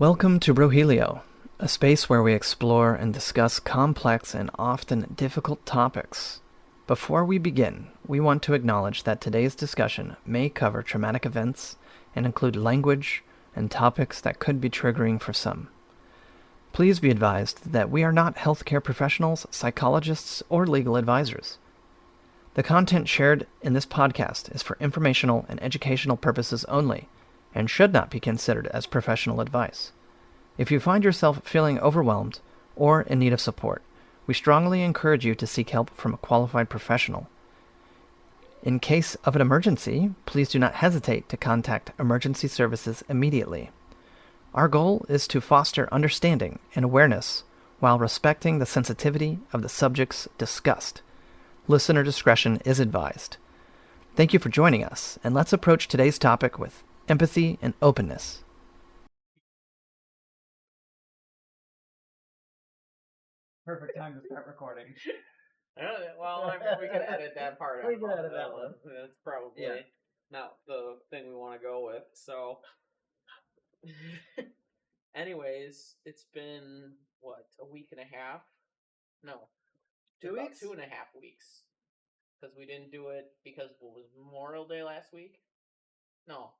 Welcome to Brohelio, a space where we explore and discuss complex and often difficult topics. Before we begin, we want to acknowledge that today's discussion may cover traumatic events and include language and topics that could be triggering for some. Please be advised that we are not healthcare professionals, psychologists, or legal advisors. The content shared in this podcast is for informational and educational purposes only and should not be considered as professional advice. If you find yourself feeling overwhelmed or in need of support, we strongly encourage you to seek help from a qualified professional. In case of an emergency, please do not hesitate to contact emergency services immediately. Our goal is to foster understanding and awareness while respecting the sensitivity of the subjects discussed. Listener discretion is advised. Thank you for joining us, and let's approach today's topic with empathy and openness. Perfect time to start recording. Well, we can edit that part out. We can edit that one. That's probably not the thing we want to go with. So, anyways, it's been, what, a week and a half? No. 2 about weeks? 2.5 weeks. Because we didn't do it because, what was Memorial Day last week? No.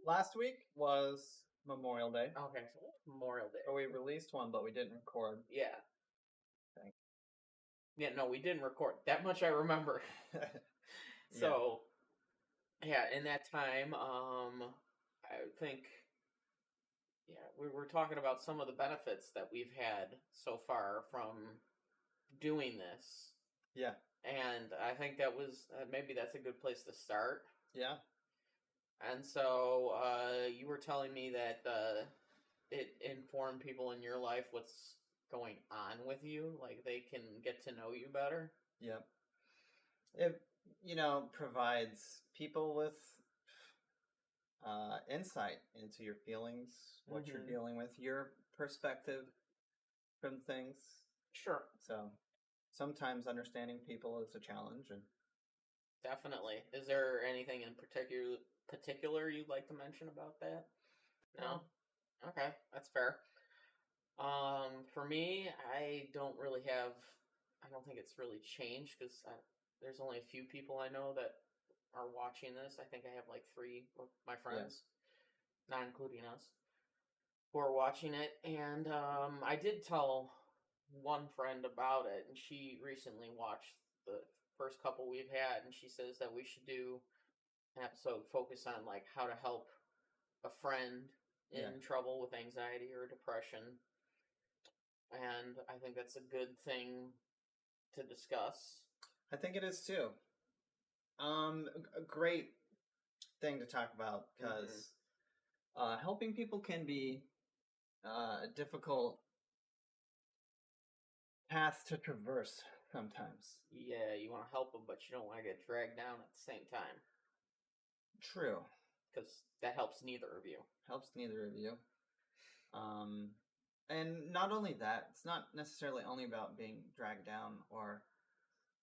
Last week was Memorial Day. Okay, so Memorial Day. We released one, but we didn't record. Yeah. Thanks. Yeah, no, we didn't record. That much I remember. So, yeah, in that time, I think, we were talking about some of the benefits that we've had so far from doing this. Yeah. And I think that was, maybe that's a good place to start. Yeah. And so, you were telling me that it informed people in your life what's going on with you, like they can get to know you better. Yep. It, provides people with insight into your feelings, what you're dealing with, your perspective from things. Sure. So sometimes understanding people is a challenge. And definitely. Is there anything in particular you'd like to mention about that? No? Okay, that's fair. For me, I don't think it's really changed because there's only a few people I know that are watching this. I think I have like 3 of my friends, not including us, who are watching it. And I did tell one friend about it, and she recently watched the first couple we've had, and she says that we should do an episode focus on like how to help a friend in trouble with anxiety or depression. And I think that's a good thing to discuss. I think it is too. A great thing to talk about because helping people can be a difficult path to traverse sometimes. Yeah, you want to help them, but you don't want to get dragged down at the same time. True. Because that helps neither of you. Helps neither of you. And not only that, it's not necessarily only about being dragged down or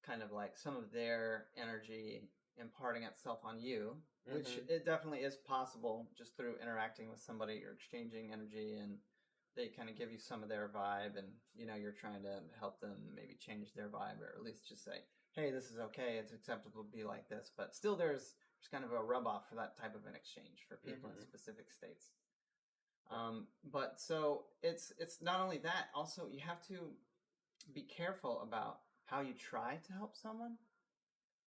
kind of like some of their energy imparting itself on you, which it definitely is possible just through interacting with somebody. You're exchanging energy and they kind of give you some of their vibe, and you're trying to help them maybe change their vibe, or at least just say, hey, this is okay, it's acceptable to be like this. But still there's kind of a rub off for that type of an exchange for people in specific states. But so it's not only that, also you have to be careful about how you try to help someone.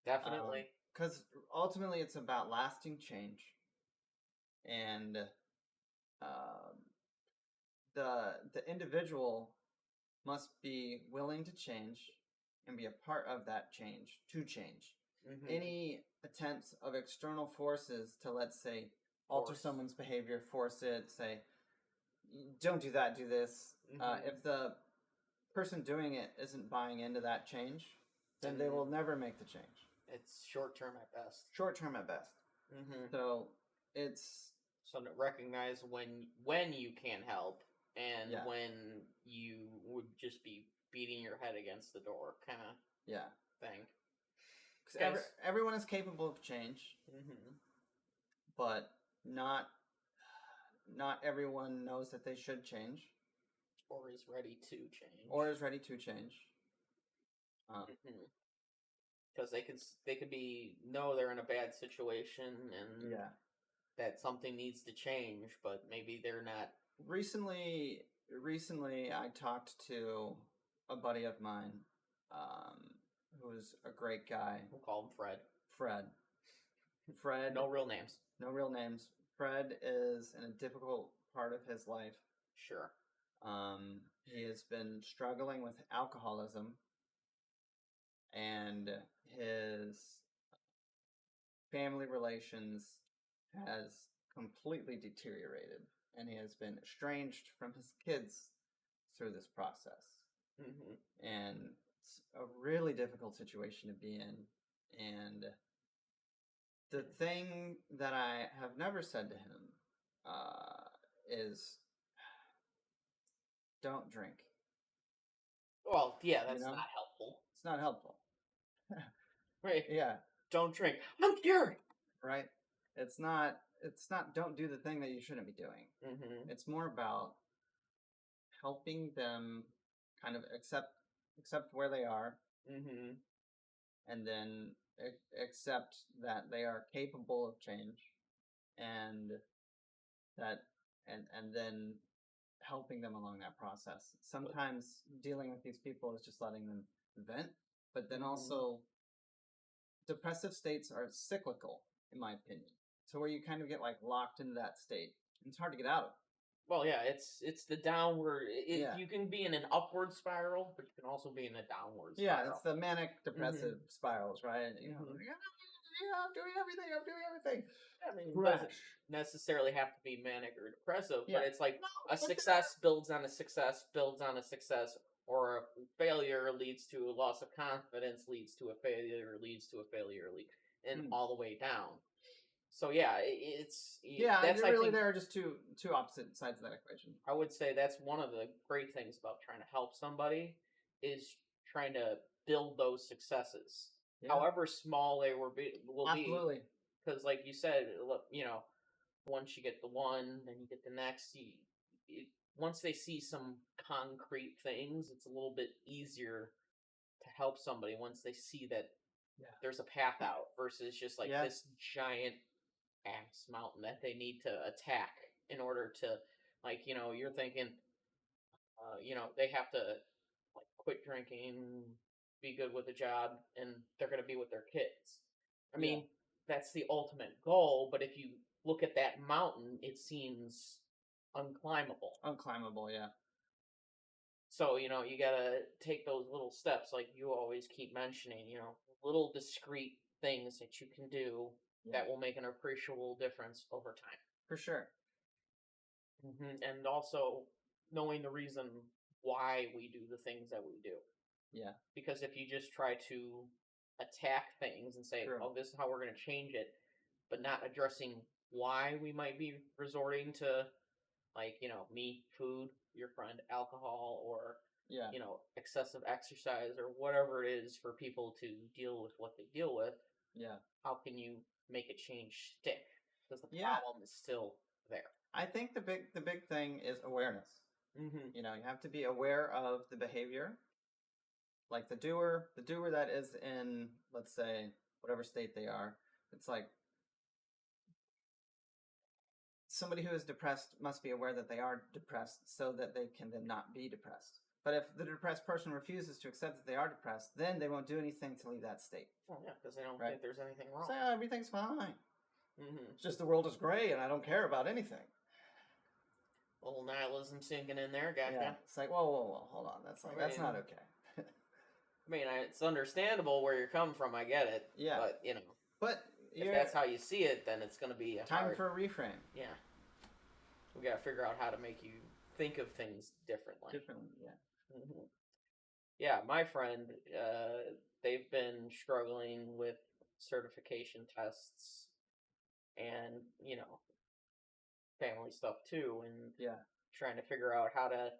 Definitely. Because ultimately it's about lasting change. And the individual must be willing to change and be a part of that change to change. Any attempts of external forces to, let's say, alter someone's behavior, force it, say, don't do that, do this. If the person doing it isn't buying into that change, then they will never make the change. It's short-term at best. Short-term at best. So it's... So to recognize when you can help and when you would just be beating your head against the door kind of thing. Because everyone is capable of change, but not not everyone knows that they should change or is ready to change. or is ready to change. Because they could be know they're in a bad situation and that something needs to change, but maybe they're not. Recently, I talked to a buddy of mine, who's a great guy. We'll call him Fred. Fred. No real names. No real names. Fred is in a difficult part of his life. Sure. He has been struggling with alcoholism, and his family relations has completely deteriorated, and he has been estranged from his kids through this process. And it's a really difficult situation to be in. And the thing that I have never said to him is, don't drink. Well, yeah, that's not helpful. It's not helpful. Right. Yeah. Don't drink. I'm cured. Right. It's not. Don't do the thing that you shouldn't be doing. It's more about helping them kind of accept where they are, and then accept that they are capable of change, and then helping them along that process. Sometimes dealing with these people is just letting them vent, but then also depressive states are cyclical, in my opinion. So where you kind of get like locked into that state, it's hard to get out of. Well, yeah, it's the downward. You can be in an upward spiral, but you can also be in a downward spiral. Yeah, it's the manic depressive spirals, right? I'm doing everything. I mean, it doesn't necessarily have to be manic or depressive, but it's like a success builds on a success, or a failure leads to a loss of confidence, leads to a failure, and all the way down. So yeah, there are just two opposite sides of that equation. I would say that's one of the great things about trying to help somebody is trying to build those successes, however small they will be. Absolutely. Because, like you said, once you get the one, then you get the next. Once they see some concrete things, it's a little bit easier to help somebody. Once they see that there's a path out, versus just like this giant ass mountain that they need to attack in order to, like, you're thinking, they have to like quit drinking, be good with a job, and they're going to be with their kids. I mean, that's the ultimate goal, but if you look at that mountain, it seems unclimbable. Yeah. So, you gotta take those little steps, like you always keep mentioning, little discrete things that you can do that will make an appreciable difference over time. For sure. And also knowing the reason why we do the things that we do. Yeah. Because if you just try to attack things and say, oh, this is how we're going to change it, but not addressing why we might be resorting to, like, meat, food, your friend, alcohol, or, excessive exercise, or whatever it is for people to deal with what they deal with. Yeah. How can you make a change stick? Because the problem is still there. I think the big thing is awareness. You have to be aware of the behavior. Like the doer that is in, let's say, whatever state they are. It's like somebody who is depressed must be aware that they are depressed so that they can then not be depressed. But if the depressed person refuses to accept that they are depressed, then they won't do anything to leave that state. Well, yeah, because they don't think there's anything wrong. So everything's fine. It's just the world is gray and I don't care about anything. A little nihilism sinking in there, gotcha. Yeah, it's like, whoa, hold on. That's not okay. I mean, it's understandable where you're coming from. I get it. Yeah. But, if that's how you see it, then it's going to be time for a reframe. Yeah. We got to figure out how to make you think of things differently. Yeah, my friend, they've been struggling with certification tests and, family stuff too, and trying to figure out how to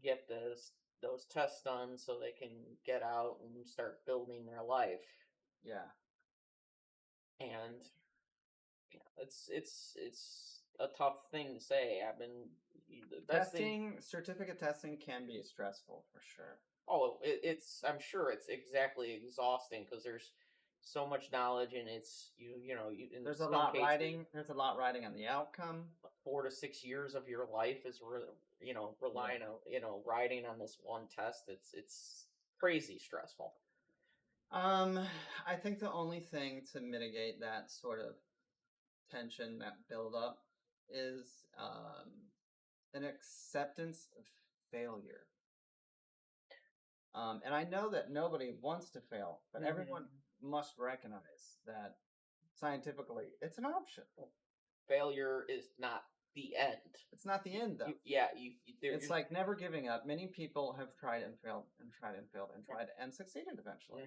get those tests done so they can get out and start building their life. Yeah. And a tough thing to say. The best thing. Certificate testing can be stressful for sure. Oh, it's. I'm sure it's exactly exhausting because there's so much knowledge and it's in There's a some lot cases, riding. There's a lot riding on the outcome. 4 to 6 years of your life is relying on riding on this one test. It's crazy stressful. I think the only thing to mitigate that sort of tension, that build up, is an acceptance of failure. And I know that nobody wants to fail, but everyone must recognize that scientifically it's an option. Failure is not the end. It's not the end, though. It's like never giving up. Many people have tried and failed and tried and failed and tried and succeeded eventually.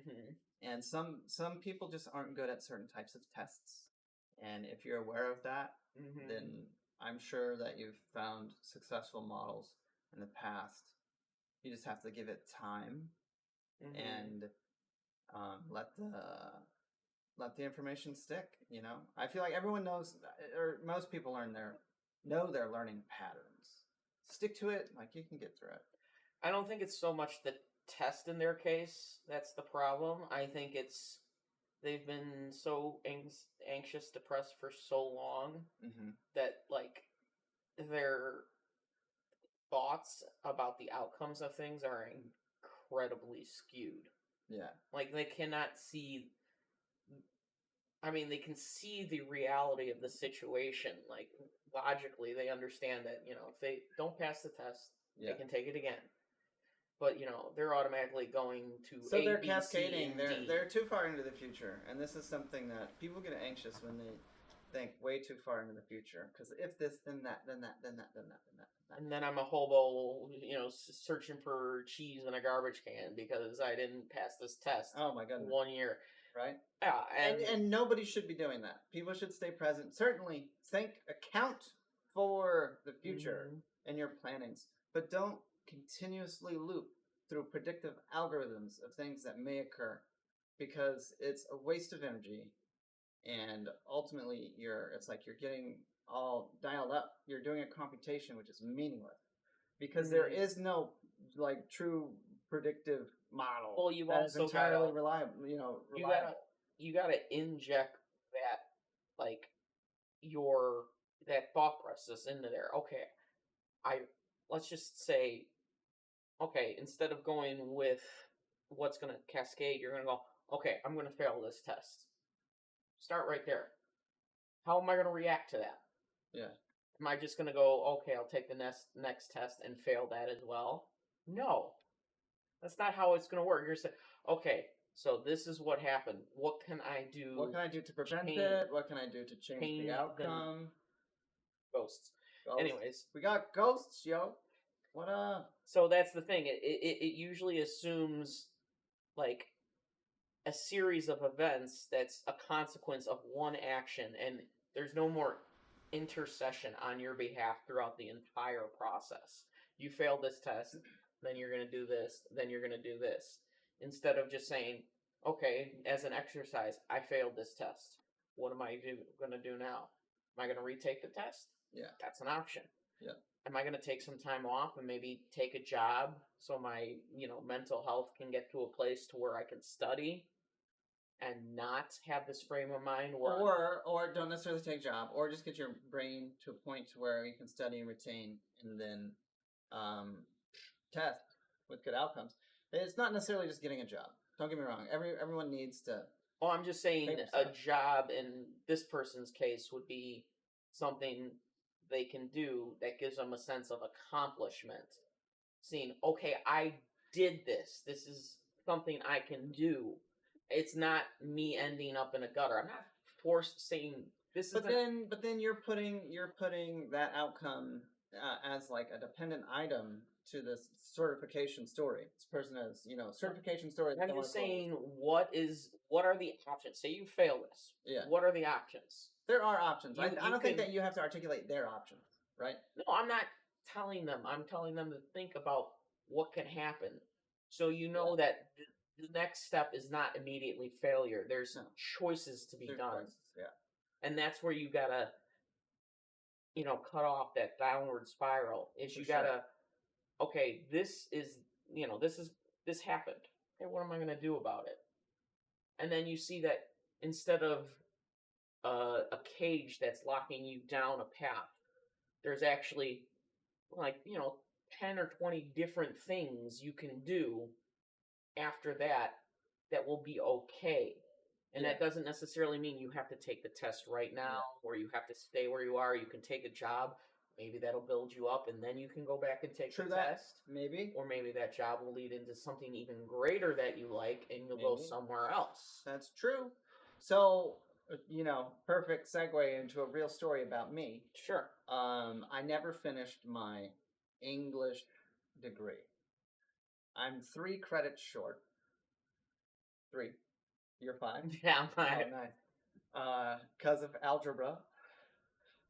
And some people just aren't good at certain types of tests. And if you're aware of that, then I'm sure that you've found successful models in the past. You just have to give it time and let the information stick. I feel like everyone knows, or most people know their learning patterns. Stick to it, like you can get through it. I don't think it's so much the test in their case that's the problem. I think it's they've been so anxious, depressed for so long that like their thoughts about the outcomes of things are incredibly skewed. Yeah. Like they cannot see. I mean, they can see the reality of the situation. Like logically, they understand that if they don't pass the test, they can take it again. But they're automatically going to. So they're cascading. They're too far into the future, and this is something that people get anxious when they think way too far into the future. Because if this, then that, then that, then that, then that, then that, then that. And then I'm a hobo, searching for cheese in a garbage can because I didn't pass this test. Oh my goodness! 1 year. Right? Yeah, and nobody should be doing that. People should stay present. Certainly, account for the future in your plannings, but don't continuously loop through predictive algorithms of things that may occur, because it's a waste of energy, and ultimately it's like you're getting all dialed up. You're doing a computation which is meaningless because there is no like true predictive model. Well, you also entirely reliable. Reliable. You gotta inject that that thought process into there. Okay, let's just say, okay, instead of going with what's gonna cascade, you're gonna go, okay, I'm gonna fail this test. Start right there. How am I gonna react to that? Yeah. Am I just gonna go, okay, I'll take the next test and fail that as well? No. That's not how it's going to work. You're saying, okay, so this is what happened. What can I do? What can I do to prevent it? What can I do to change the outcome? Ghosts. Anyways. We got ghosts, yo. What up? So that's the thing. It usually assumes, like, a series of events that's a consequence of one action, and there's no more intercession on your behalf throughout the entire process. You failed this test, then you're going to do this, then you're going to do this. Instead of just saying, okay, as an exercise, I failed this test. What am I going to do now? Am I going to retake the test? Yeah. That's an option. Yeah. Am I going to take some time off and maybe take a job so my, mental health can get to a place to where I can study and not have this frame of mind where... Or don't necessarily take a job, or just get your brain to a point to where you can study and retain and then test with good outcomes. It's not necessarily just getting a job. Don't get me wrong. Everyone needs to... Well, I'm just saying a job in this person's case would be something they can do that gives them a sense of accomplishment. Seeing, okay, I did this. This is something I can do. It's not me ending up in a gutter. I'm not forced saying this is... But then you're putting that outcome as like a dependent item to this certification story. This person has, certification story. I'm just saying, what are the options? Say you fail this. Yeah. What are the options? There are options. I don't think that you have to articulate their options, right? No, I'm not telling them. I'm telling them to think about what can happen. So that the next step is not immediately failure. There's choices to be done. Yeah. And that's where you gotta cut off that downward spiral. Is For you sure. gotta, okay, this happened. Okay, what am I gonna do about it? And then you see that instead of a cage that's locking you down a path, there's actually like 10 or 20 different things you can do after that will be okay. And Yeah. that doesn't necessarily mean you have to take the test right now or you have to stay where you are. You can take a job. Maybe that'll build you up and then you can go back and take True the that. test. Maybe. Or maybe that job will lead into something even greater that you like and you'll go Maybe. somewhere else. That's true. So, perfect segue into a real story about me. Sure. I never finished my English degree. I'm 3 credits short. 3. You're 5. Yeah, Oh, nice. Because of algebra.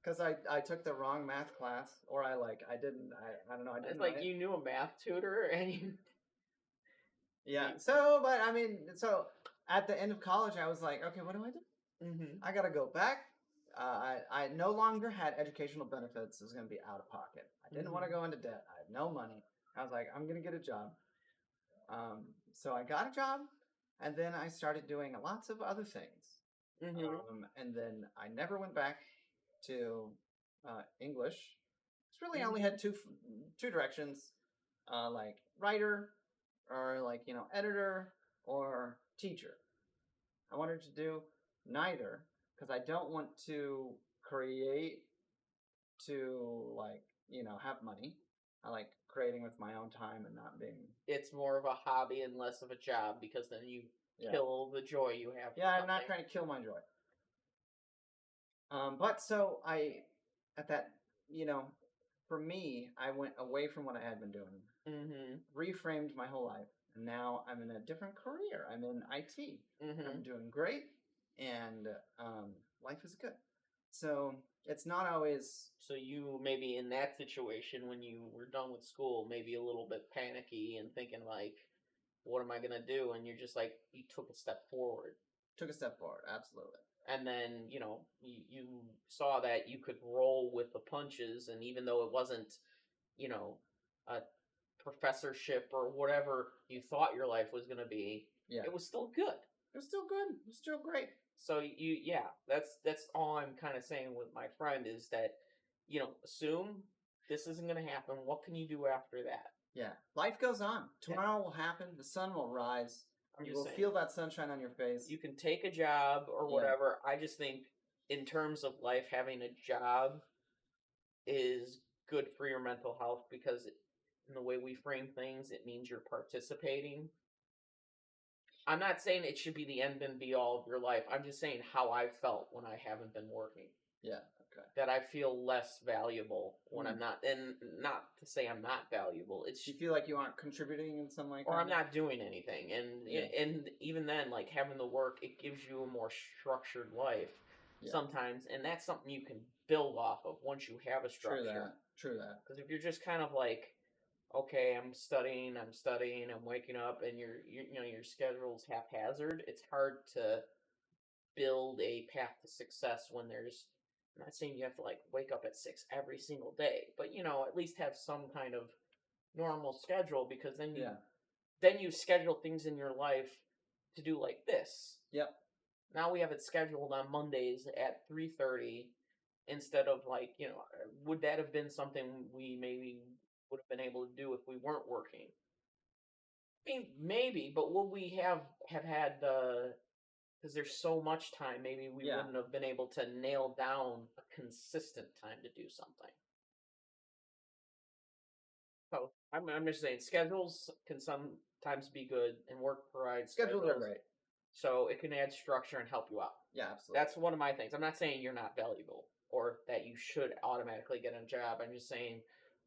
Because I took the wrong math class, or I don't know, I it's didn't like like it. you knew a math tutor and you. Yeah. So, but I mean, so at the end of college, I was like, okay, what do I do? Mm-hmm. I gotta go back. I no longer had educational benefits. It was gonna be out of pocket. I didn't want to go into debt. I had no money. I was like, I'm gonna get a job. So I got a job, and then I started doing lots of other things. Mm-hmm. And then I never went back to English. It's really only had two directions, like writer, or like editor or teacher. I wanted to do neither because I don't want to create to have money. I like creating with my own time and not being. It's more of a hobby and less of a job because then you kill the joy you have. Yeah, I'm not trying to kill my joy. But so at that, for me, I went away from what I had been doing, reframed my whole life, and now I'm in a different career. I'm in IT. I'm doing great, and life is good. So it's not always. So you maybe in that situation when you were done with school, maybe a little bit panicky and thinking like, what am I gonna do? And you're just like, you took a step forward. Took a step forward, absolutely. And then you saw that you could roll with the punches, and even though it wasn't, a professorship or whatever you thought your life was gonna be, it was still good. It was still good. It was still great. So that's all I'm kind of saying with my friend is that, assume this isn't going to happen. What can you do after that? Yeah, life goes on. Tomorrow will happen. The sun will rise. You will feel that sunshine on your face. You can take a job or whatever. I just think in terms of life, having a job is good for your mental health because in the way we frame things, it means you're participating. I'm not saying it should be the end and be all of your life. I'm just saying how I felt when I haven't been working. Yeah, okay. That I feel less valuable when I'm not, and not to say I'm not valuable. It's you feel like you aren't contributing in some way, or I'm not doing anything, and even then, like having the work, it gives you a more structured life sometimes, and that's something you can build off of once you have a structure. True that. Because if you're just kind of like, okay, I'm studying, I'm waking up, and your schedule's haphazard. It's hard to build a path to success when there's. I'm not saying you have to like wake up at 6 every single day, but at least have some kind of normal schedule because then you schedule things in your life to do like this. Yep. Now we have it scheduled on Mondays at 3:30 instead of like would that have been something we maybe would have been able to do if we weren't working? I mean, maybe, but would we have had the? Because there's so much time, maybe we wouldn't have been able to nail down a consistent time to do something. So I'm just saying, schedules can sometimes be good, and work provides schedules are great. So it can add structure and help you out. Yeah, absolutely. That's one of my things. I'm not saying you're not valuable or that you should automatically get a job. I'm just saying,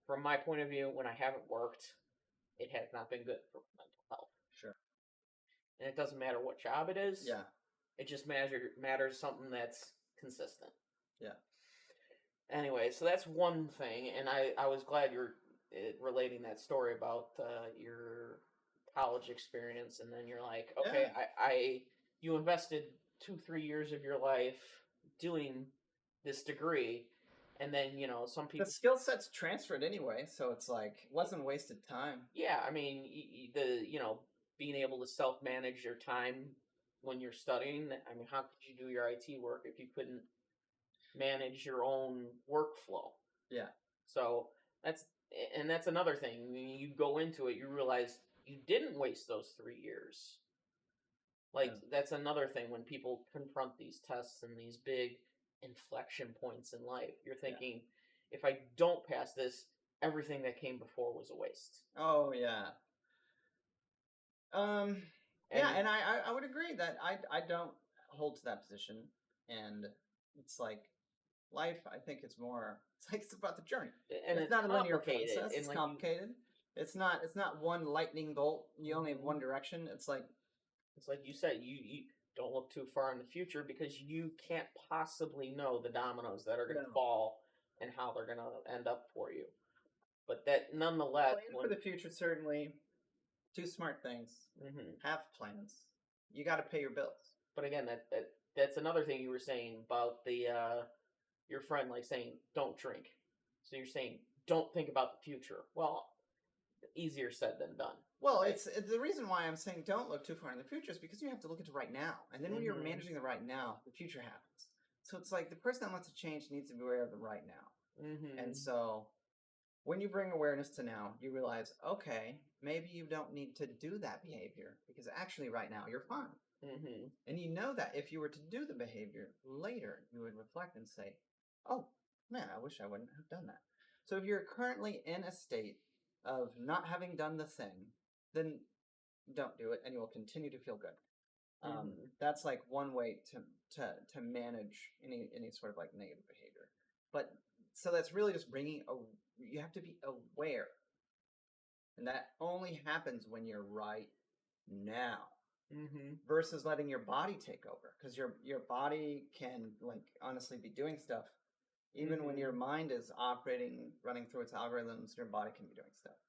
from my point of view, when I haven't worked, it has not been good for mental health. Sure. And it doesn't matter what job it is. Yeah. It just matters something that's consistent. Yeah. Anyway, so that's one thing, and I was glad you're relating that story about your college experience, and then you're like, okay, you invested 2-3 years of your life doing this degree, And then, some The people, skill set's transferred anyway, so it's like, it wasn't wasted time. yeah, I mean, being able to self manage your time when you're studying. I mean, how could you do your IT work if you couldn't manage your own workflow? Yeah. So that's that's another thing. When you go into it, you realize you didn't waste those 3 years. Like Yeah. that's another thing when people confront these tests and these big inflection points in life. You're thinking, if I don't pass this, everything that came before was a waste. Oh, yeah. Yeah, And and I would agree that I don't hold to that position, and it's like life. I think it's more. It's about the journey. It's it's not a linear complicated, process. and It's like you, complicated. It's not one lightning bolt. You only have one direction. It's like it's like you said, you don't look too far in the future because you can't possibly know the dominoes that are going to no. fall and how they're going to end up for you. But that nonetheless, Plan for the future, certainly. Do smart things. Have plans. You got to pay your bills. but again, that's another thing you were saying about the your friend, like saying don't drink. So you're saying don't think about the future. Well, easier said than done. Well, right? it's the reason why I'm saying don't look too far in the future is because you have to look into right now, and then when you're managing the right now, the future happens. So it's like the person that wants to change needs to be aware of the right now, and so when you bring awareness to now, you realize, okay, maybe you don't need to do that behavior because actually right now you're fine. And you know that if you were to do the behavior later, you would reflect and say, oh, man, I wish I wouldn't have done that. So if you're currently in a state of not having done the thing, then don't do it and you will continue to feel good. That's like one way to manage any sort of like negative behavior. But so that's really just you have to be aware. And that only happens when you're right now. Versus letting your body take over, because your body can like honestly be doing stuff even when your mind is operating, running through its algorithms. Your body can be doing stuff,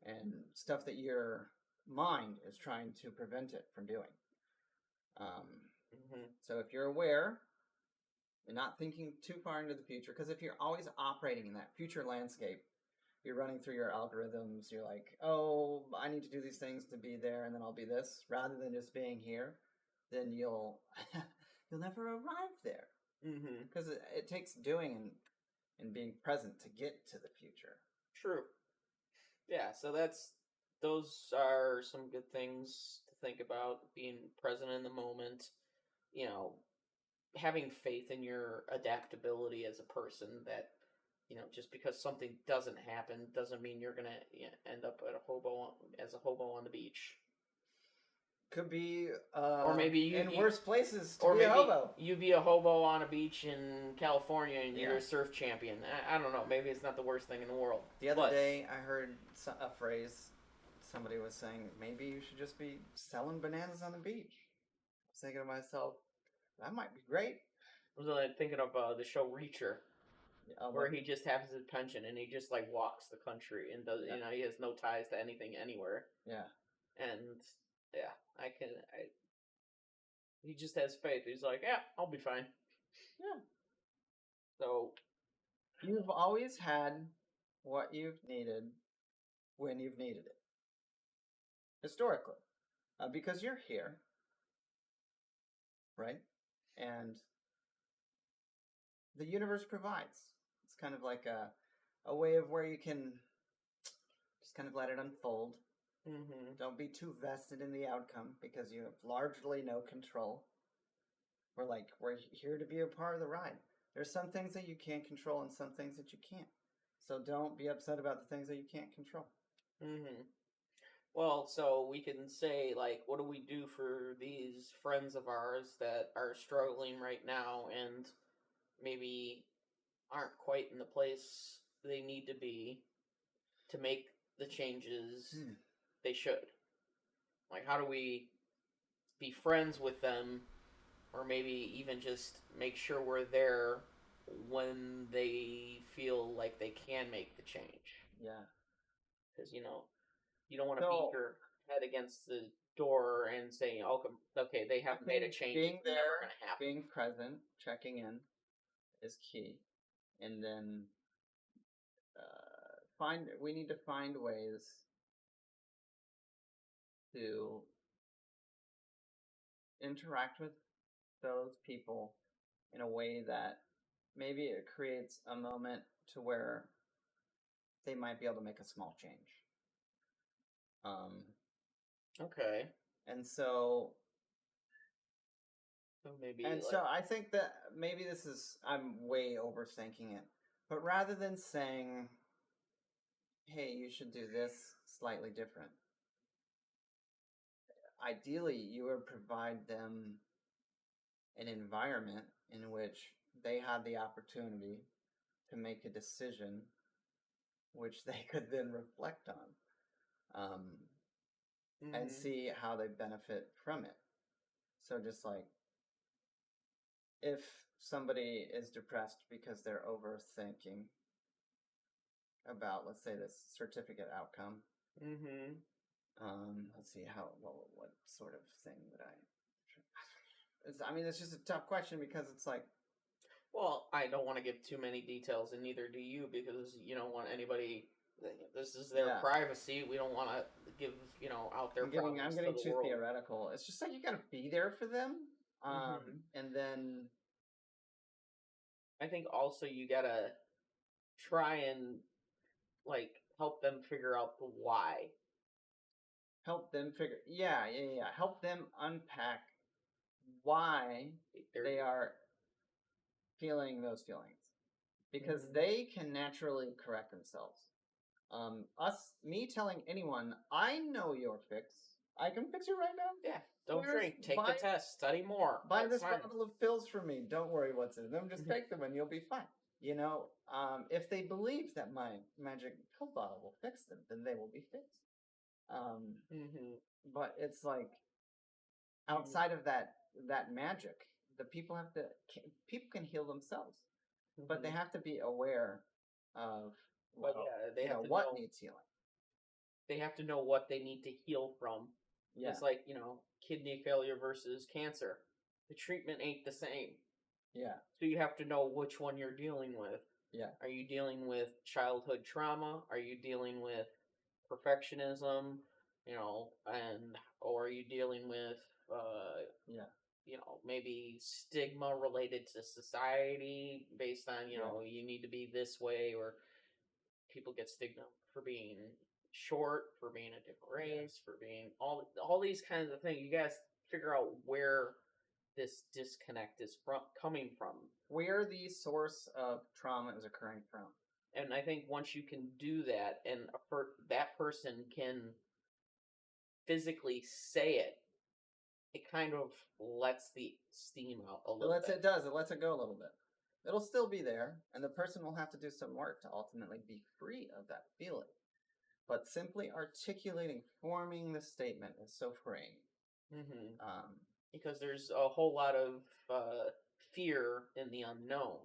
and stuff that your mind is trying to prevent it from doing. So if you're aware and not thinking too far into the future, because if you're always operating in that future landscape, you're running through your algorithms, you're like, oh, I need to do these things to be there, and then I'll be this, rather than just being here, then you'll never arrive there. Because it takes doing and being present to get to the future. True. Yeah, so those are some good things to think about, being present in the moment, having faith in your adaptability as a person, that just because something doesn't happen doesn't mean you're gonna end up as a hobo on the beach. Could be, or maybe in worse places to or be maybe a hobo. you be a hobo on a beach in California and you're Yeah. a surf champion. I don't know. Maybe it's not the worst thing in the world. The other day, I heard a phrase. Somebody was saying, maybe you should just be selling bananas on the beach. I was thinking to myself, that might be great. I was like thinking of the show Reacher, where he just has his pension and he just like walks the country and does, he has no ties to anything anywhere. Yeah. And yeah, he just has faith. He's like, yeah, I'll be fine. Yeah. So you've always had what you've needed when you've needed it. Historically. Because you're here. Right? And the universe provides. It's kind of like a way of where you can just kind of let it unfold. Don't be too vested in the outcome because you have largely no control. We're here to be a part of the ride. There's some things that you can't control and some things that you can't. So don't be upset about the things that you can't control. Well, so we can say, like, what do we do for these friends of ours that are struggling right now and maybe aren't quite in the place they need to be to make the changes they should? Like, how do we be friends with them, or maybe even just make sure we're there when they feel like they can make the change? Yeah. Because, you don't want to beat your head against the door and say, okay, they haven't made a change. Being It's never there, going to happen. being present, checking in is key. and then we need to find ways to interact with those people in a way that maybe it creates a moment to where they might be able to make a small change. Okay. And so maybe. So I think that maybe I'm way overthinking it, but rather than saying, "Hey, you should do this slightly different," ideally you would provide them an environment in which they had the opportunity to make a decision which they could then reflect on, and see how they benefit from it. So just like if somebody is depressed because they're overthinking about, let's say, this certificate outcome, let's see what sort of thing would it's just a tough question because it's like, well, I don't want to give too many details, and neither do you, because you don't want anybody. This is their privacy. We don't want to give out their problems. I'm getting too theoretical. It's just like you got to be there for them, and then I think also you gotta try and help them figure out the why. Help them help them unpack why they are feeling those feelings, because they can naturally correct themselves. Me telling anyone, I know your fix, I can fix it right now. Yeah, don't drink, take the test, study more. Buy this bottle of pills for me. Don't worry what's in them. Just take them and you'll be fine. If they believe that my magic pill bottle will fix them, then they will be fixed. But it's like outside of that magic, people can heal themselves, but they have to be aware of what needs healing. They have to know what they need to heal from. Yeah. It's like, kidney failure versus cancer. The treatment ain't the same. Yeah. So you have to know which one you're dealing with. Yeah. Are you dealing with childhood trauma? Are you dealing with perfectionism? Or are you dealing with maybe stigma related to society based on, you need to be this way, or people get stigma for being short, for being a different race, for being all these kinds of things. You guys figure out where this disconnect is coming from. Where the source of trauma is occurring from. And I think once you can do that, and that person can physically say it, it kind of lets the steam out a little bit. It does. It lets it go a little bit. It'll still be there, and the person will have to do some work to ultimately be free of that feeling. But simply articulating, forming the statement is so freeing. Because there's a whole lot of fear in the unknown.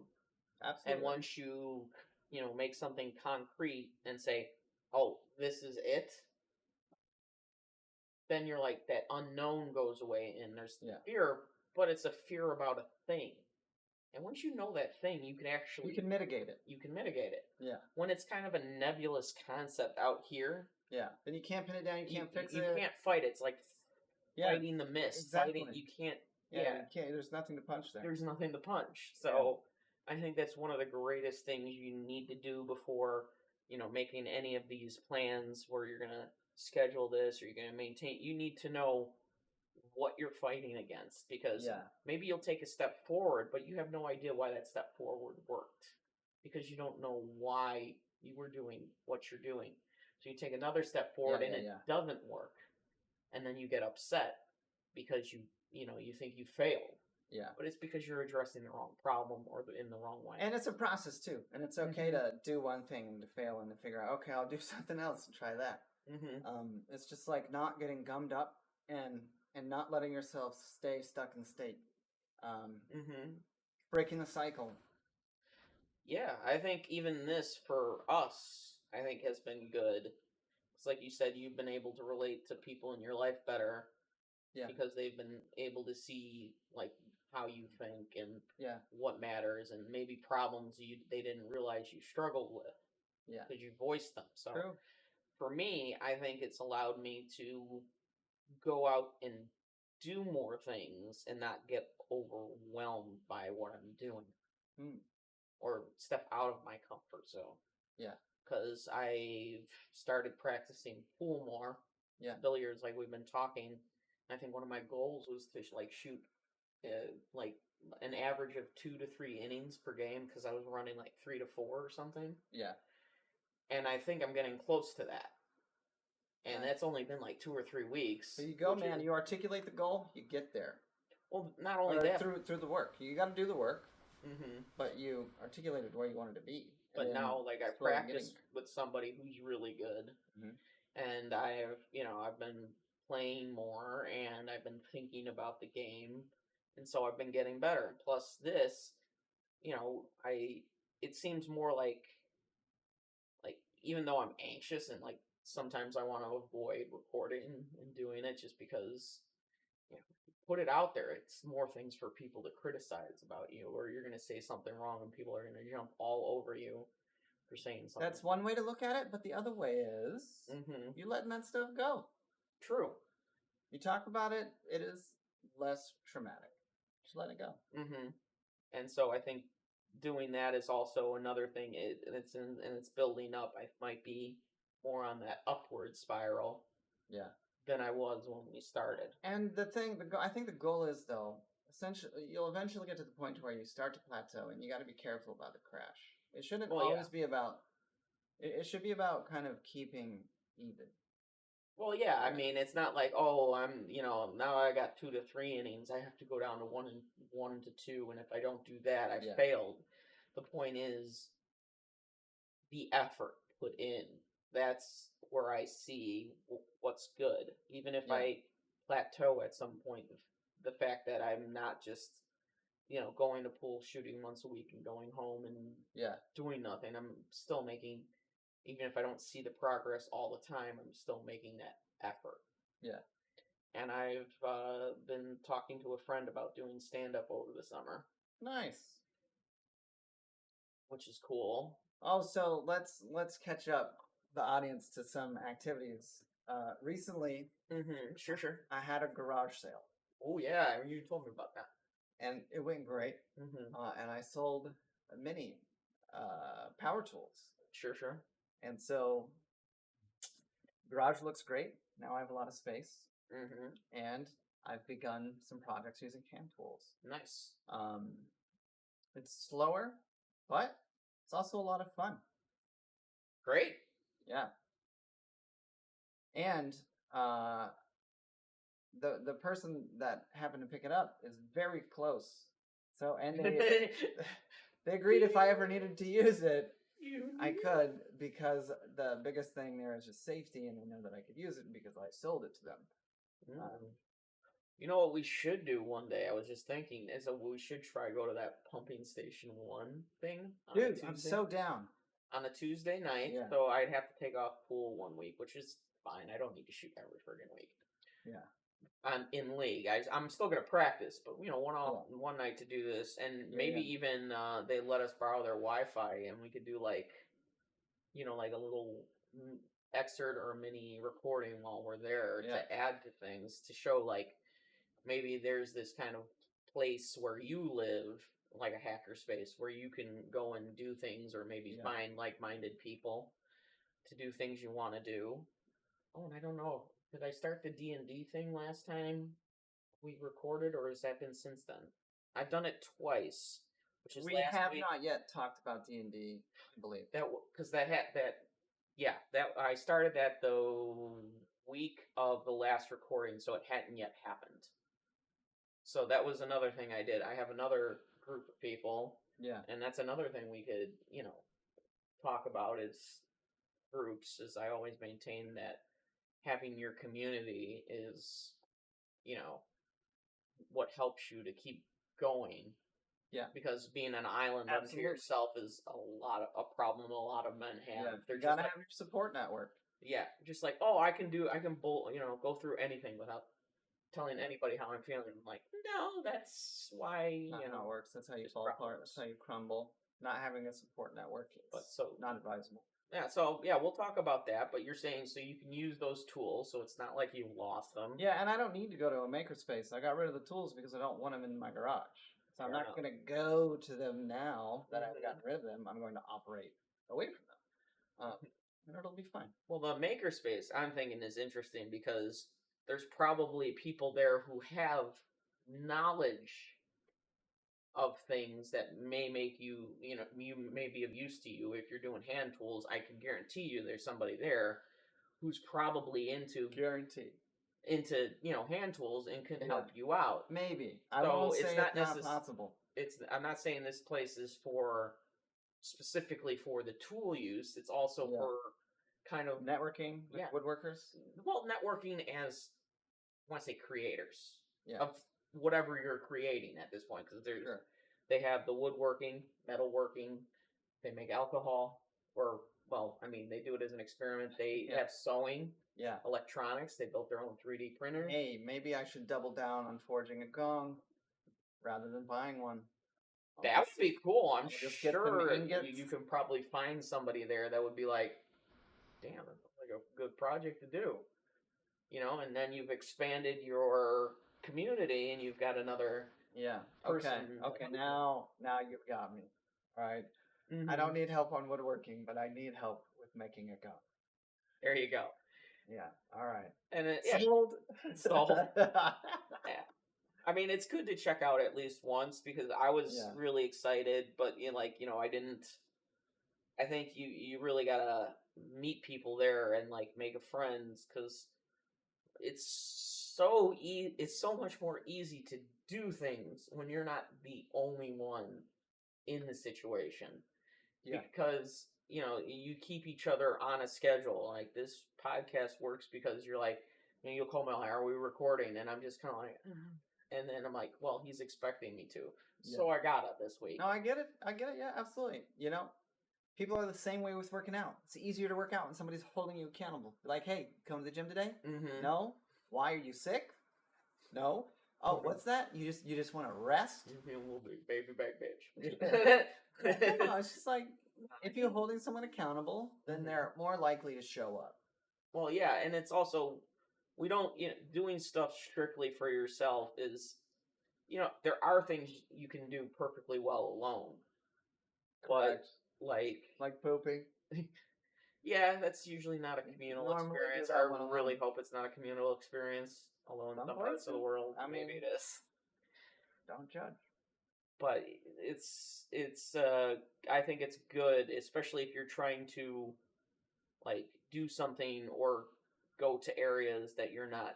Absolutely. And once you make something concrete and say, oh, this is it, then you're like, that unknown goes away, and there's fear, but it's a fear about a thing. And once you know that thing, you can mitigate it. You can mitigate it. Yeah. When it's kind of a nebulous concept out here, then you can't pin it down. You can't fix it. You can't fight it. It's like fighting the mist. Exactly. You can't. You can't. There's nothing to punch there. There's nothing to punch. So I think that's one of the greatest things you need to do before making any of these plans where you're gonna schedule this or you're gonna maintain. You need to know what you're fighting against, because maybe you'll take a step forward, but you have no idea why that step forward worked, because you don't know why you were doing what you're doing. So you take another step forward and it doesn't work, and then you get upset because you think you failed. Yeah. But it's because you're addressing the wrong problem or in the wrong way. And it's a process too, and it's okay to do one thing and to fail and to figure out, okay, I'll do something else and try that. It's just like not getting gummed up and not letting yourself stay stuck in state. Breaking the cycle. Yeah, I think even this for us, I think has been good. It's like you said, you've been able to relate to people in your life better. Yeah. Because they've been able to see how you think and Yeah. what matters, and maybe problems they didn't realize you struggled with Yeah. because you voiced them. So True. for me, I think it's allowed me to go out and do more things and not get overwhelmed by what I'm doing Mm. or step out of my comfort zone. Yeah. Because I've started practicing pool more. Yeah. Billiards, like we've been talking. I think one of my goals was to like shoot like an average of 2 to 3 innings per game because I was running like 3 to 4 or something. Yeah. And I think I'm getting close to that. And Nice. that's only been like 2 or 3 weeks. So you go, which man. is- You articulate the goal, you get there. well, not only Or that. through the work. You got to do the work, hmm but you articulated where you wanted to be. and But then now, like, I slowly getting practice with somebody who's really good. Mhm. And I've been playing more and I've been thinking about the game. And so I've been getting better. Plus this, it seems more like even though I'm anxious and like sometimes I want to avoid recording and doing it just because put it out there, it's more things for people to criticize about you, or you're going to say something wrong and people are going to jump all over you for saying something. That's one way to look at it, but the other way is you letting that stuff go. True. You talk about it, it is less traumatic. Just let it go. And so I think doing that is also another thing, and it's building up. I might be more on that upward spiral Yeah. than I was when we started. And the thing, I think the goal is, though, essentially, you'll eventually get to the point where you start to plateau, and you got to be careful about the crash. It shouldn't always be about. It should be about kind of keeping even. Well, yeah, I mean, it's not like, oh, I'm, now I got 2 to 3 innings. I have to go down to 1 to 2, and if I don't do that, I failed. The point is the effort put in. That's where I see what's good. Even if I plateau at some point, the fact that I'm not just, going to pool, shooting once a week, and going home and doing nothing. I'm still making. Even if I don't see the progress all the time, I'm still making that effort. Yeah. And I've been talking to a friend about doing stand-up over the summer. Nice. Which is cool. Oh, so let's catch up the audience to some activities. Recently, Sure. I had a garage sale. Oh, yeah, you told me about that. And it went great. And I sold mini power tools. Sure. And so, garage looks great. Now I have a lot of space. And I've begun some projects using hand tools. Nice. It's slower, but it's also a lot of fun. Great. Yeah. And the person that happened to pick it up is very close. So, and they agreed if I ever needed to use it, I could, because the biggest thing there is just safety, and they know that I could use it because I sold it to them. You know what we should do one day? I was just thinking, is that we should try go to that pumping station 1 thing. Dude, I'm so down. On a Tuesday night, so I'd have to take off pool 1 week, which is fine. I don't need to shoot every friggin' week. Yeah. In league, I'm still gonna practice, but one night to do this, and maybe even they let us borrow their Wi-Fi, and we could do like a little excerpt or a mini recording while we're there to add to things to show like maybe there's this kind of place where you live, like a hacker space where you can go and do things, or maybe find like-minded people to do things you want to do. Oh, and I don't know. Did I start the D&D thing last time we recorded, or has that been since then? I've done it twice, which is we have not yet talked about D&D, I believe. Because that I started that the week of the last recording, so it hadn't yet happened. So that was another thing I did. I have another group of people. Yeah. And that's another thing we could, talk about is groups, as I always maintain that having your community is, what helps you to keep going. Yeah. Because being an island unto yourself is a problem a lot of men have. Yeah. They're you gotta just have your support network. Yeah. Just like, oh, I can go through anything without telling anybody how I'm feeling. I'm like, no, that's why Not how it works. That's how you just fall apart. That's how problems. you crumble. Not having a support network But is so not advisable. yeah, so yeah, we'll talk about that. But you're saying so you can use those tools, so it's not like you lost them. Yeah, and I don't need to go to a makerspace. I got rid of the tools because I don't want them in my garage. So I'm Fair not enough. going to go to them now that I've Mhm. gotten rid of them. I'm going to operate away from them. And it'll be fine. Well, the makerspace I'm thinking is interesting because there's probably people there who have knowledge of things that may make you, you may be of use to you. If you're doing hand tools, I can guarantee you there's somebody there who's probably Guaranteed. hand tools and can Yeah. help you out. Maybe. I So won't it's say not it's not necess- possible. I'm not saying this place is for specifically for the tool use. It's also Yeah. for kind of Networking with Yeah. woodworkers. well, networking as I want to say creators Yeah. of whatever you're creating at this point, because Sure. they have the woodworking, metalworking, they make alcohol, or well, I mean, they do it as an experiment. They Yeah. have sewing, Yeah. electronics. They built their own 3D printer. Hey, maybe I should double down on forging a gong rather than buying one. That would be cool. I'm I'll just get the sure ingots. you can probably find somebody there that would be like, damn, that looks like a good project to do. And then you've expanded your community and you've got another Yeah. person. Okay. Now you've got me. All right. I don't need help on woodworking, but I need help with making a gun. There you go. Yeah. All right. And Sold. Sold. Yeah. I mean, it's good to check out at least once because I was Yeah. really excited, but I didn't. I think you really gotta meet people there and like make friends because it's it's so much more easy to do things when you're not the only one in the situation. Yeah. Because you keep each other on a schedule. Like this podcast works because you're like, you'll call me, like, are we recording? And I'm just kind of like, and then I'm like, well, he's expecting me to, so I got it this week. No, I get it. Yeah, absolutely. People are the same way with working out. It's easier to work out when somebody's holding you accountable. Like, hey, come to the gym today? Mm-hmm. No. Why are you sick? No. Oh, what's that? You just want to rest? We'll be baby back bitch. No, it's just like if you're holding someone accountable, then they're more likely to show up. Well, yeah, and it's also we don't doing stuff strictly for yourself is there are things you can do perfectly well alone. But like pooping. Yeah, that's usually not a communal Normally do experience. that I one alone. really hope it's not a communal experience, although in some parts of the world, maybe mean, it is. Don't judge. But it's I think it's good, especially if you're trying to like do something or go to areas that you're not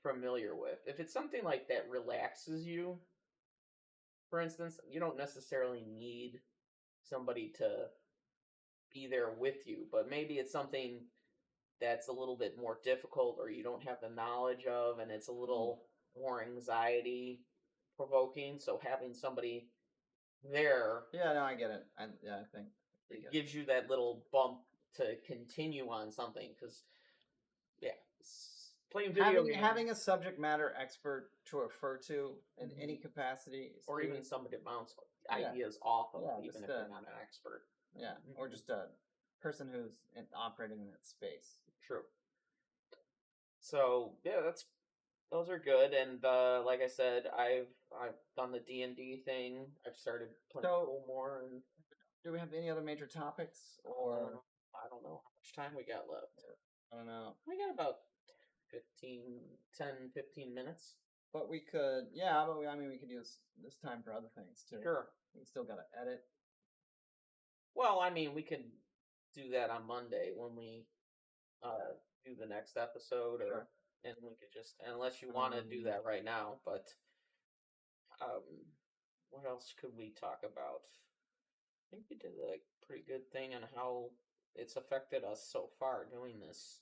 familiar with. If it's something like that relaxes you, for instance, you don't necessarily need somebody to be there with you, but maybe it's something that's a little bit more difficult or you don't have the knowledge of and it's a little more anxiety provoking, so having somebody there Yeah, no, I get it. I think it gives you that little bump to continue on something because playing video games having a subject matter expert to refer to in any capacity or even somebody to bounce ideas off of, even if they're not an expert. Yeah, or just a person who's operating in that space. True. So yeah, those are good, and like I said, I've done the D&D thing. I've started playing a little more. And do we have any other major topics, or I don't know how much time we got left. I don't know. We got about 15 minutes. But we could, we could use this time for other things too. Sure. We still got to edit. Well, I mean, we could do that on Monday when we do the next episode, and we could just, unless you want to do that right now, but what else could we talk about? I think we did a pretty good thing on how it's affected us so far doing this.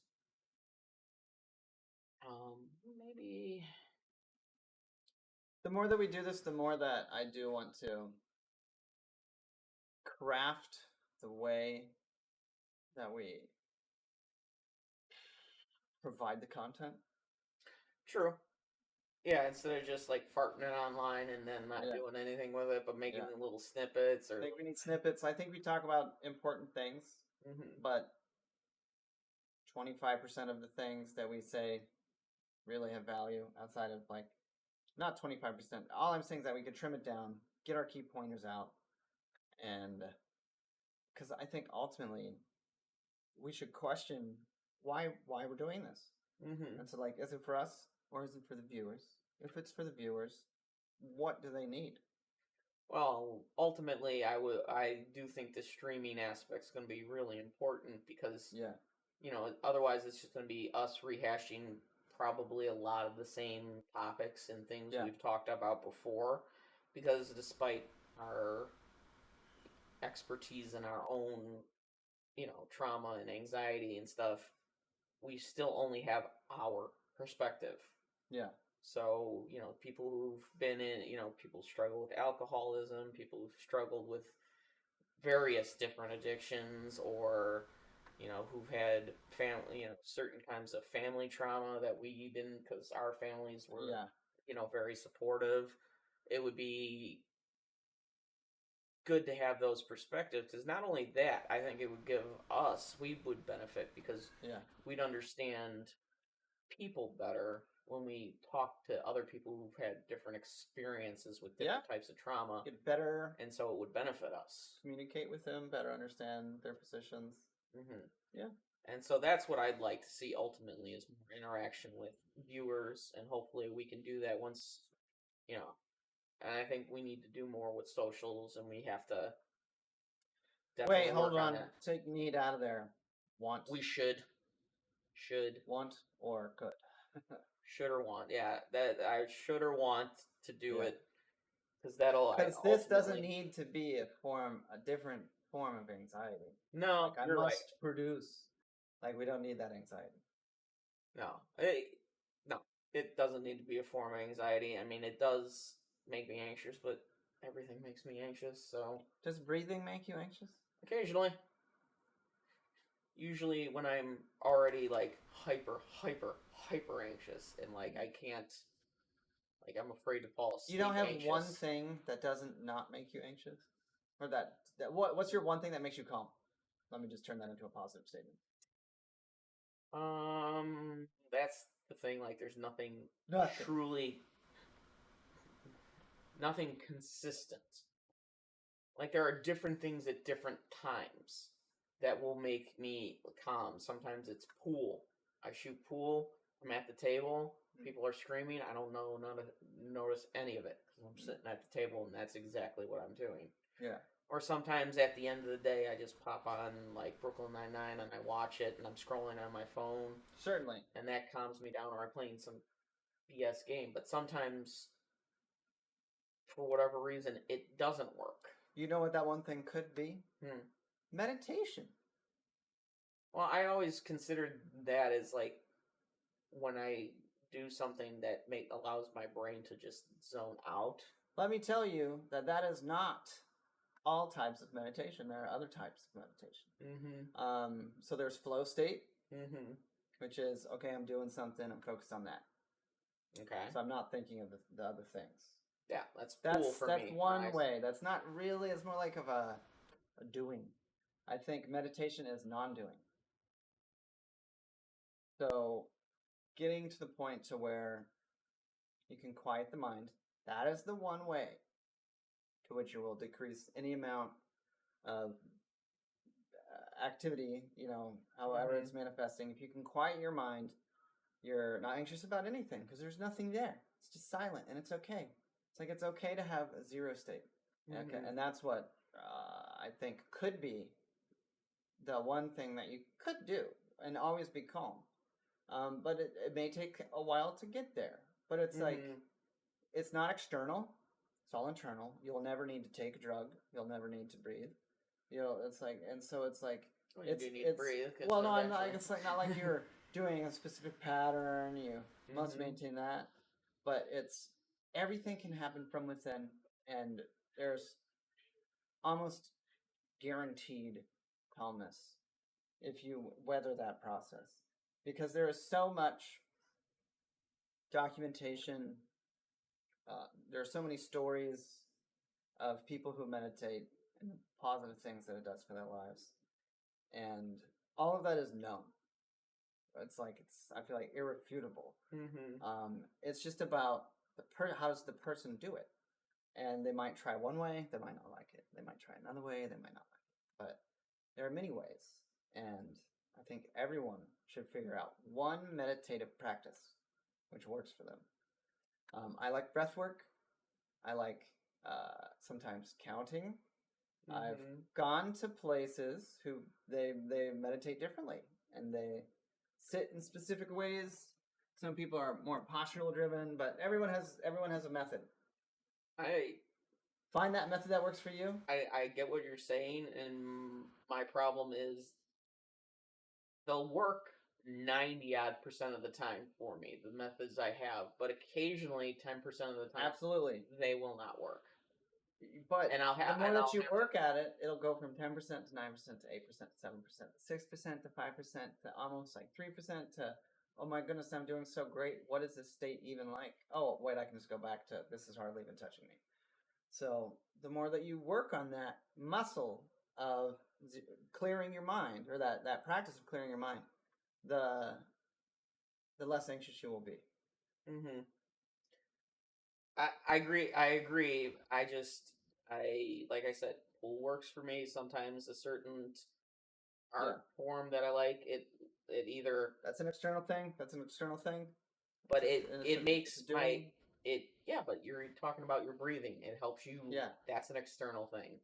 Maybe the more that we do this, the more that I do want to craft the way that we provide the content. True. Yeah, instead of just like farting it online and then not Yeah. doing anything with it, but making Yeah. little snippets I or. think we need snippets. I think we talk about important things, Mhm. but 25% of the things that we say really have value outside of like, not 25%. All I'm saying is that we could trim it down, get our key pointers out, and because I think ultimately we should question why we're doing this. Mhm. And so, like, is it for us or is it for the viewers? If it's for the viewers, what do they need? Well, ultimately, I do think the streaming aspect's going to be really important because Yeah, otherwise it's just going to be us rehashing probably a lot of the same topics and things yeah, we've talked about before. Because despite our expertise in our own, trauma and anxiety and stuff, we still only have our perspective. yeah, So, people who've been in, people struggle with alcoholism, people who've struggled with various different addictions, or, who've had family, certain kinds of family trauma that we didn't, because our families were, yeah, very supportive. It would be good to have those perspectives because not only that, I think it would give us, we would benefit because yeah, we'd understand people better when we talk to other people who've had different experiences with different types of trauma, get better, and so it would benefit us. communicate with them, better understand their positions. Hmm. Yeah, And so that's what I'd like to see ultimately is more interaction with viewers, and hopefully we can do that once, you know. And I think we need to do more with socials, and we have to wait, definitely hold work on on. that. Take need out of there. Want, We should, want, or could. should or want. Yeah, that I should or want to do Yeah. it because that'll Because this doesn't need to be a different form of anxiety. No, Like, I you're right. must produce. Like, we don't need that anxiety. No, no, it doesn't need to be a form of anxiety. I mean, it does make me anxious, but everything makes me anxious. So Does breathing make you anxious? occasionally, usually when I'm already like hyper anxious, and like I can't, like I'm afraid to fall asleep. You don't have anxious. one thing that doesn't not make you anxious? Or what's your one thing that makes you calm? Let me just turn that into a positive statement. That's the thing. Like, there's nothing Nothing. truly, nothing consistent. Like, there are different things at different times that will make me calm. Sometimes it's pool. I shoot pool. I'm at the table. People are screaming. I don't know, notice any of it because I'm sitting at the table and that's exactly what I'm doing. Yeah. Or sometimes at the end of the day, I just pop on like Brooklyn Nine-Nine and I watch it and I'm scrolling on my phone. Certainly. And that calms me down, or I'm playing some BS game. But sometimes, for whatever reason, it doesn't work. You know what that one thing could be? Meditation. Well, I always considered that as like when I do something that allows my brain to just zone out. Let me tell you that is not all types of meditation. There are other types of meditation. Mm-hmm. So there's flow state, Mm-hmm. which is, okay, I'm doing something, I'm focused on that. Okay. So I'm not thinking of the other things. Yeah, that's cool for me. That's one way. That's not really, it's more like of a doing. I think meditation is non-doing. So getting to the point to where you can quiet the mind, that is the one way to which you will decrease any amount of activity, however it's manifesting. If you can quiet your mind, you're not anxious about anything because there's nothing there. It's just silent and it's okay. It's like it's okay to have a zero state. Okay, and that's what I think could be the one thing that you could do and always be calm. But it may take a while to get there. But it's like, it's not external. It's all internal. You'll never need to take a drug. You'll never need to breathe. It's like, and so it's like, well, you do need to breathe. Well, no, I'm not. It's like not like you're doing a specific pattern. You must maintain that, but it's everything can happen from within, and there's almost guaranteed calmness if you weather that process, because there is so much documentation there are so many stories of people who meditate and the positive things that it does for their lives, and all of that is known. I feel like irrefutable. It's just about how does the person do it, and they might try one way, they might not like it. They might try another way, they might not like it. But there are many ways, and I think everyone should figure out one meditative practice which works for them. I like breath work. I like sometimes counting. I've gone to places who they meditate differently, and they sit in specific ways. Some people are more postural driven, but everyone has a method. I Find that method that works for you. I get what you're saying, and my problem is they'll work 90% of the time for me, the methods I have, but occasionally 10% of the time Absolutely. they will not work. But And I'll have the more and that I'll you have work at it, it'll go from 10% to 9% to 8% to 7% to 6% to 5% to almost like 3% to, oh my goodness, I'm doing so great. What is this state even like? Oh, wait, I can just go back to this is hardly even touching me. So the more that you work on that muscle of clearing your mind, or that practice of clearing your mind, the less anxious you will be. I agree. Like I said, pool works for me. Sometimes a certain art form that I like, it either. That's an external thing. But it makes but you're talking about your breathing. It helps you. Yeah. That's an external thing.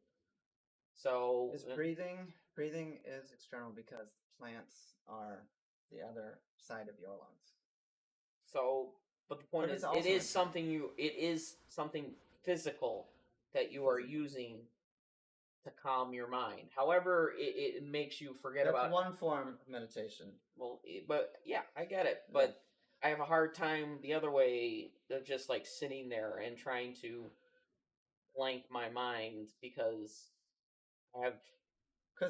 So is breathing is external because plants are the other side of your lungs. So, but the point is, it is something physical that you are using to calm your mind. However, it makes you forget That's about one form of meditation. Well, but yeah, I get it. But I have a hard time the other way of just like sitting there and trying to blank my mind because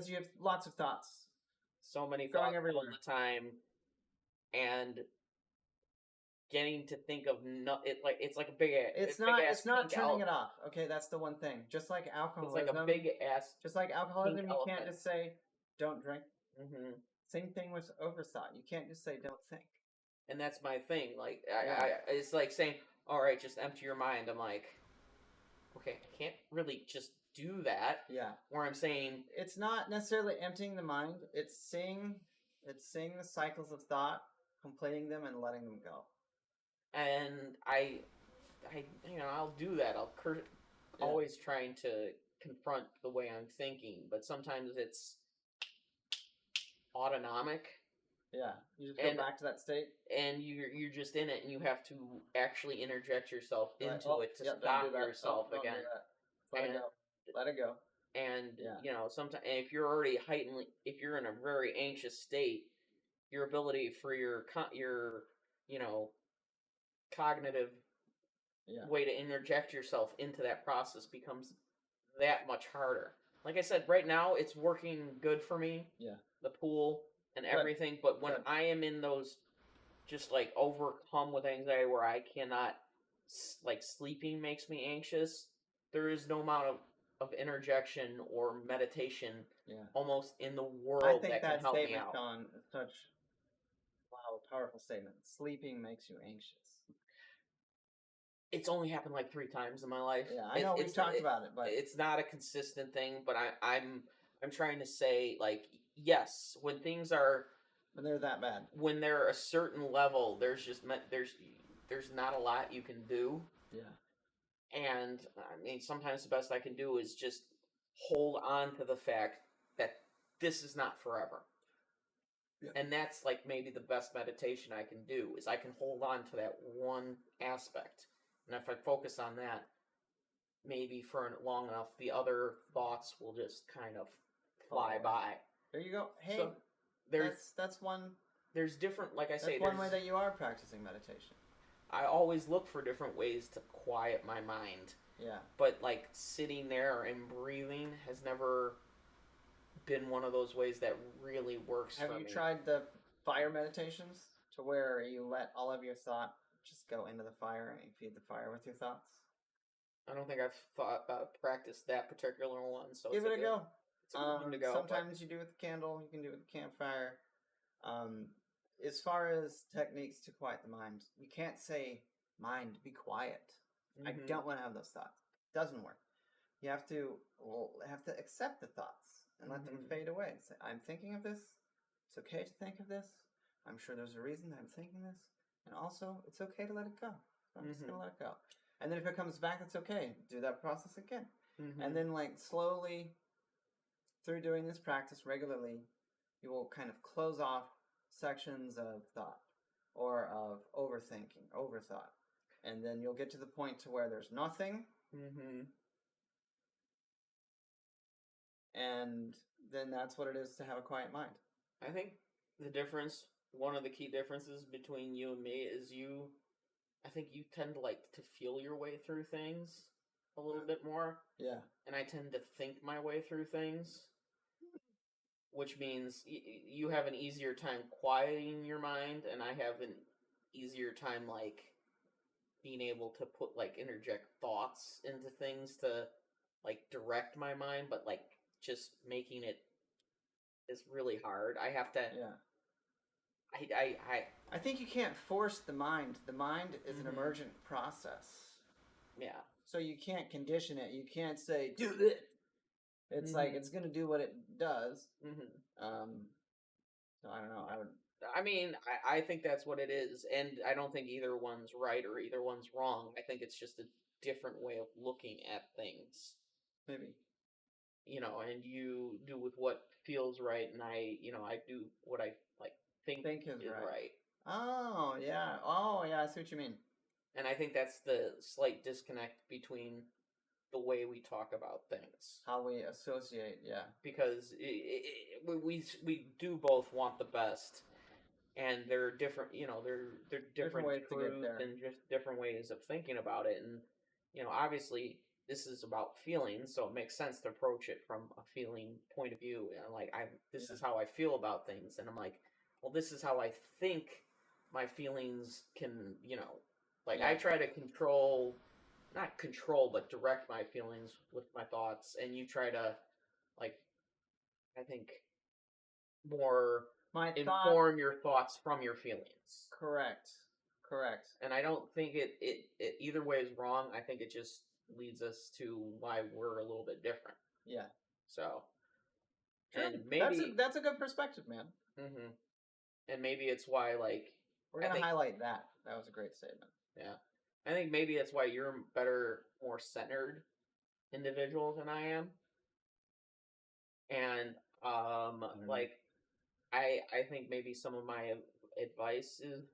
you have lots of thoughts, so many going thoughts everywhere all the time, and getting to think of it's like a big ass. It's not turning it off. Okay, that's the one thing. Just like alcoholism. It's like a big ass. Just like alcoholism, you elephant. can't just say don't drink. Same thing with overthought. You can't just say don't think. And that's my thing. Like it's like saying, all right, just empty your mind. I'm like, okay, I can't really just do that. Yeah. Where I'm saying it's not necessarily emptying the mind. It's seeing the cycles of thought, completing them, and letting them go. And I'll do that. I'll always trying to confront the way I'm thinking, but sometimes it's autonomic. Yeah, you just go back to that state, and you're just in it, and you have to actually interject yourself into it to stop yourself again. Let it go. And sometimes if you're already if you're in a very anxious state, your ability for your cognitive way to interject yourself into that process becomes that much harder. Like I said, right now it's working good for me. Yeah. The pool and everything, but when I am in those just like overcome with anxiety where I cannot, like sleeping makes me anxious, there is no amount of interjection or meditation almost in the world that can help me out. I think that statement, Sean, is such a powerful statement. Sleeping makes you anxious. It's only happened like 3 times in my life. Yeah, I know we've talked about it, but it's not a consistent thing. But I'm trying to say, like, yes, when things are they're that bad, when they're a certain level, there's not a lot you can do. Yeah. And I mean, sometimes the best I can do is just hold on to the fact that this is not forever. Yeah. And that's like maybe the best meditation I can do is I can hold on to that one aspect. And if I focus on that, maybe for long enough, the other thoughts will just kind of fly by. There you go. Hey, so that's one. There's different, like I say, one way that you are practicing meditation. I always look for different ways to quiet my mind. Yeah. But like sitting there and breathing has never been one of those ways that really works for me. Have you tried the fire meditations to where you let all of your thought just go into the fire and feed the fire with your thoughts? I don't think I've practiced that particular one, so Give it's it a go. It's a good one to go. Sometimes you do it with a candle. You can do it with a campfire. As far as techniques to quiet the mind, you can't say, "Mind, be quiet." I don't want to have those thoughts. Doesn't work. You have to accept the thoughts and let them fade away. Say, I'm thinking of this. It's okay to think of this. I'm sure there's a reason that I'm thinking this. And also, it's okay to let it go. So I'm just going to let it go. And then if it comes back, that's okay. Do that process again. And then, like, slowly, through doing this practice regularly, you will kind of close off sections of thought or of overthinking, overthought. And then you'll get to the point to where there's nothing. And then that's what it is to have a quiet mind. I think the difference, one of the key differences between you and me is I think you tend to like to feel your way through things a little bit more. Yeah. And I tend to think my way through things, which means you have an easier time quieting your mind, and I have an easier time, like, being able to put, like, interject thoughts into things to, like, direct my mind, but, like, just making it is really hard. I have to... Yeah. I think you can't force the mind. The mind is an emergent process. Yeah. So you can't condition it. You can't say, do this. It's like, it's going to do what it does. So I don't know. I think that's what it is. And I don't think either one's right or either one's wrong. I think it's just a different way of looking at things. Maybe. And you do with what feels right, and I do what I think is right. Oh yeah, I see what you mean. And I think that's the slight disconnect between the way we talk about things. How we associate, yeah. Because we do both want the best, and they're different. They're different ways to get there, and just different ways of thinking about it. And obviously, this is about feelings, so it makes sense to approach it from a feeling point of view. And this is how I feel about things, and I'm like, well, this is how I think my feelings can, I try to not control, but direct my feelings with my thoughts, and you try to, I think, more inform your thoughts from your feelings. Correct. And I don't think it either way is wrong. I think it just leads us to why we're a little bit different. Yeah. So. True. And maybe that's a good perspective, man. And maybe it's why, we're gonna highlight that. That was a great statement. Yeah. I think maybe that's why you're a better, more centered individual than I am. And I think maybe some of my advice is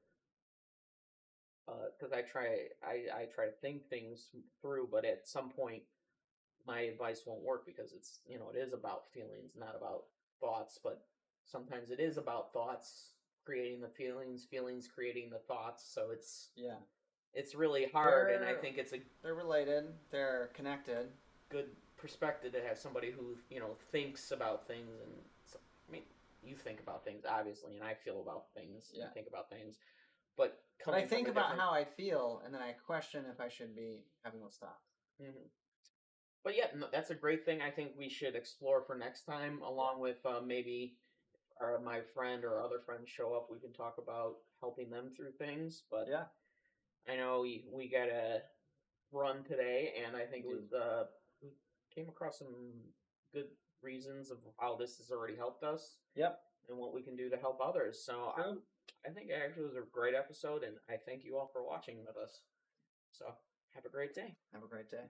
because I try to think things through, but at some point my advice won't work because it's it is about feelings, not about thoughts. But sometimes it is about thoughts creating the feelings creating the thoughts. So it's really hard, and I think they're related, they're connected. Good perspective to have somebody who thinks about things, and you think about things obviously, and I feel about things. Yeah. I think about things, but I think about how I feel, and then I question if I should be having those thoughts. But yeah, no, that's a great thing. I think we should explore for next time, along with maybe my friend or other friends show up. We can talk about helping them through things. But yeah, I know we got to run today, and I think it was we came across some good reasons of how this has already helped us. Yep. And what we can do to help others. So I think it actually was a great episode, and I thank you all for watching with us. So have a great day. Have a great day.